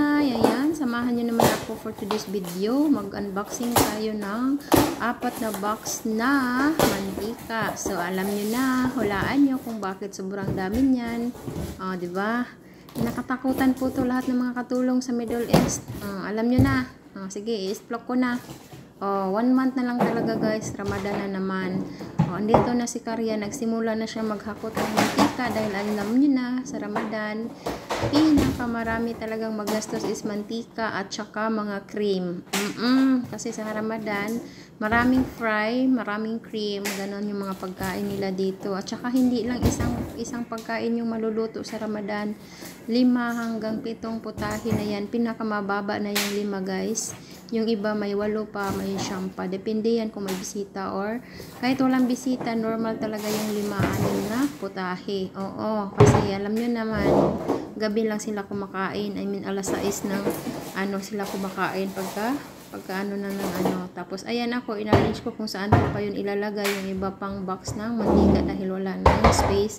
Ayan, samahan nyo naman ako for today's video. Mag-unboxing tayo ng 4 na box na mantika. So, alam nyo na, hulaan nyo kung bakit sobrang dami niyan. Diba? Nakatakutan po to lahat ng mga katulong sa Middle East. Alam nyo na. Sige, i-vlog ko na. 1 month na lang talaga guys, Ramadan na naman. Andito na si Karya, nagsimula na siya maghakot ng mantika dahil alam nyo na sa Ramadan, pinakamarami talagang magastos is mantika at saka mga cream. Kasi sa Ramadan, maraming fry, maraming cream, ganon yung mga pagkain nila dito. At saka hindi lang isang pagkain yung maluluto sa Ramadan, 5 hanggang 7 putahe na yan. Pinakamababa na yung 5 guys. Yung iba may 8 pa, may 10 pa. Depende yan kung may bisita or kahit walang bisita, normal talaga yung 5-6 na putahe. Oo, kasi alam nyo naman, gabi lang sila kumakain. I mean, alas 6 ng sila kumakain pagka Tapos, ayan ako, in-arrange ko kung saan ko pa yun ilalagay yung iba pang box ng mantika dahil wala na space.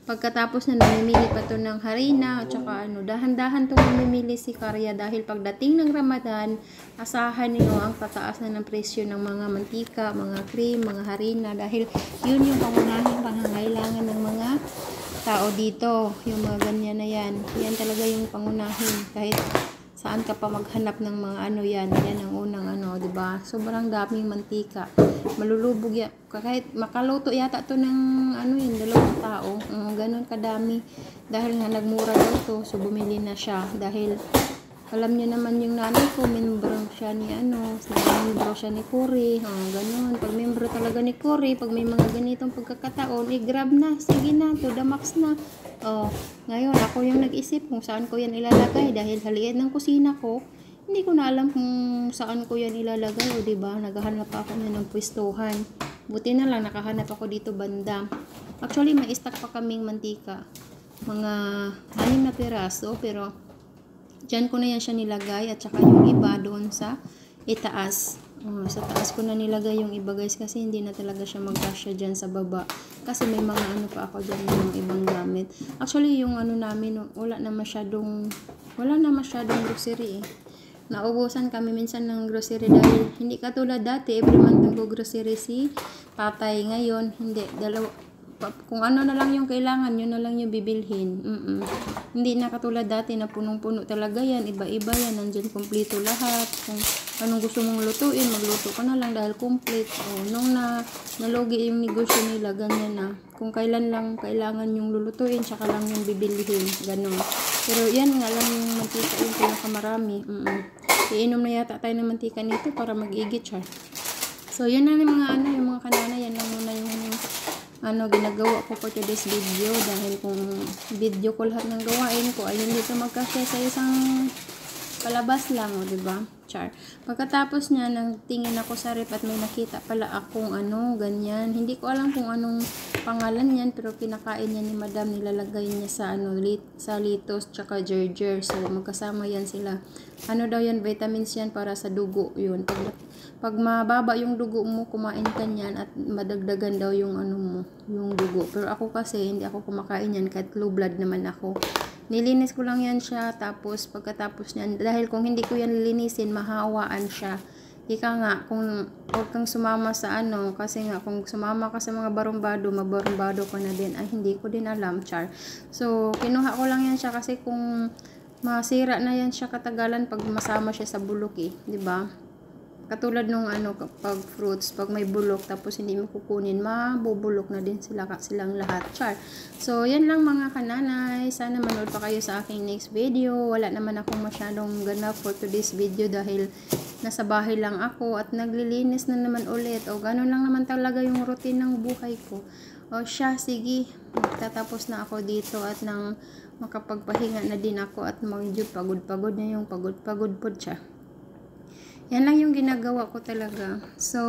Pagkatapos na namimili pa to ng harina at saka dahan-dahan to mamimili si Karya dahil pagdating ng Ramadan, asahan niyo ang tataas na ng presyo ng mga mantika, mga cream, mga harina dahil yun yung pangunahing pangangailangan ng mga tao dito. Yung mga ganyan na yan. Yan talaga yung pangunahin. Kahit saan ka pa maghanap ng mga yan. Yan ang unang diba? Sobrang daming mantika. Malulubog yan. Kahit makaluto yata to ng 2 tao. Ganun kadami. Dahil nga nagmura daw to. So bumili na siya. Dahil alam niyo naman yung nanay ko, membro siya ni membro siya ni Cory. Ganun. Pag membro talaga ni Cory, pag may mga ganitong pagkakataon, i-grab na. Sige na, to the max na. Ngayon, ako yung nag-isip kung saan ko yan ilalagay. Dahil haliit ng kusina ko, hindi ko na alam kung saan ko yan ilalagay. O diba, naghahanap ako na ng pwestuhan. Buti na lang, nakahanap ako dito banda. Actually, may stock pa kaming mantika. Mga 6 na piraso, pero dyan ko na yan siya nilagay at saka yung iba doon sa itaas. Sa taas ko na nilagay yung iba guys kasi hindi na talaga siya magkasya dyan sa baba. Kasi may mga pa ako dyan ng ibang gamit. Actually yung namin, wala na masyadong grocery eh. Naubusan kami minsan ng grocery dahil hindi katulad dati, every month nag-grocery si tatay. Ngayon, hindi. Kung na lang yung kailangan, yun na lang yung bibilhin. Hindi na katulad dati na punong-puno talaga yan. Iba-iba yan. Nandyan kompleto lahat. Kung anong gusto mong lutuin, magluto ka na lang dahil complete. Nung nalugi yung negosyo nila, ganyan na. Kung kailan lang kailangan yung lulutuin, tsaka lang yung bibilhin. Ganon. Pero yan nga lang yung mantika yung pinakamarami. Iinom na yata tayo ng mantika nito para mag-igit siya. So, yun na yung mga yung mga kanana. Yan lang muna yung ginagawa ko for today's video dahil kung video ko lahat ng gawain ko ay hindi ito magkasya sa isang palabas lang, diba? Char. Pagkatapos niya, nang tingin ako sa rep at may nakita pala akong ganyan. Hindi ko alam kung anong pangalan yan, pero kinakain niya ni madam, nilalagay niya sa sa litos tsaka gerger. So, magkasama yan sila. Daw yan, vitamins yan para sa dugo. Yun. Pag mababa yung dugo mo, kumain ka niyan at madagdagan daw yung yung dugo. Pero ako kasi, hindi ako kumakain yan kahit low blood naman ako. Nilinis ko lang yan siya, tapos pagkatapos niyan, dahil kung hindi ko yan lilinisin, mahawaan siya. Ika nga, kung huwag kang sumama sa kasi nga, kung sumama ka sa mga barumbado, mabarumbado ka na din. Ay, hindi ko din alam, char. So, kinuha ko lang yan siya kasi kung masira na yan siya katagalan pag masama siya sa bulok diba? Katulad nung pag fruits, pag may bulok tapos hindi mo kukunin, mabubulok na din silang lahat. Char. So, yan lang mga kananay. Sana manood pa kayo sa aking next video. Wala naman akong masyadong ganap for today's video dahil nasa bahay lang ako at naglilinis na naman ulit. Ganun lang naman talaga yung routine ng buhay ko. Sige. Magtatapos na ako dito at nang makapagpahinga na din ako at medyo pagod-pagod na yung pagod-pagod po siya. Yan lang yung ginagawa ko talaga. So,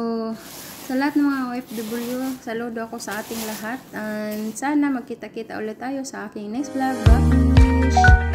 sa lahat ng mga OFW, saludo ako sa ating lahat. And sana magkita-kita ulit tayo sa aking next vlog. Bye!